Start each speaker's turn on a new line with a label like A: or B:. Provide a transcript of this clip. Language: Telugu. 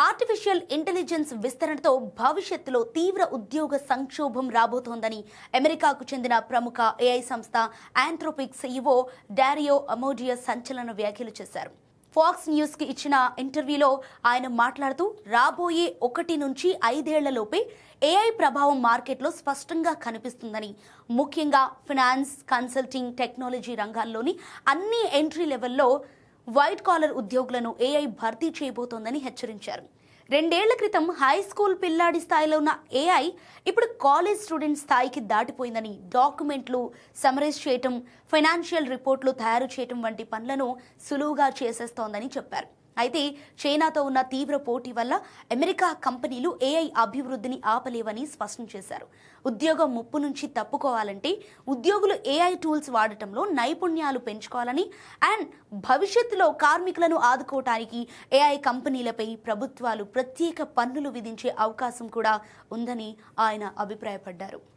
A: ఆర్టిఫిషియల్ ఇంటెలిజెన్స్ విస్తరణతో భవిష్యత్తులో తీవ్ర ఉద్యోగ సంక్షోభం రాబోతోందని అమెరికాకు చెందిన ప్రముఖ ఏఐ సంస్థ ఆంథ్రోపిక్ సీఈఓ డారియో అమోడియస్ సంచలన వ్యాఖ్యలు చేశారు. ఫాక్స్ న్యూస్ కి ఇచ్చిన ఇంటర్వ్యూలో ఆయన మాట్లాడుతూ రాబోయే 1 నుంచి 5 ఏళ్లలోపే ఏఐ ప్రభావం మార్కెట్లో స్పష్టంగా కనిపిస్తుందని, ముఖ్యంగా ఫైనాన్స్, కన్సల్టింగ్, టెక్నాలజీ రంగాల్లోని అన్ని ఎంట్రీ లెవెల్లో వైట్ కాలర్ ఉద్యోగులను ఏఐ భర్తీ చేయబోతోందని హెచ్చరించారు. 2 ఏళ్ల క్రితం హై స్కూల్ పిల్లాడి స్థాయిలో ఉన్న ఏఐ ఇప్పుడు కాలేజ్ స్టూడెంట్ స్థాయికి దాటిపోయిందని, డాక్యుమెంట్లు సమరైజ్ చేయటం, ఫైనాన్షియల్ రిపోర్ట్లు తయారు చేయటం వంటి పనులను సులువుగా చేసేస్తోందని చెప్పారు. అయితే చైనాతో ఉన్న తీవ్ర పోటీ వల్ల అమెరికా కంపెనీలు ఏఐ అభివృద్ధిని ఆపలేవని స్పష్టం చేశారు. ఉద్యోగం ముప్పు నుంచి తప్పుకోవాలంటే ఉద్యోగులు ఏఐ టూల్స్ వాడటంలో నైపుణ్యాలు పెంచుకోవాలని అండ్ భవిష్యత్తులో కార్మికులను ఆదుకోవటానికి ఏఐ కంపెనీలపై ప్రభుత్వాలు ప్రత్యేక పన్నులు విధించే అవకాశం కూడా ఉందని ఆయన అభిప్రాయపడ్డారు.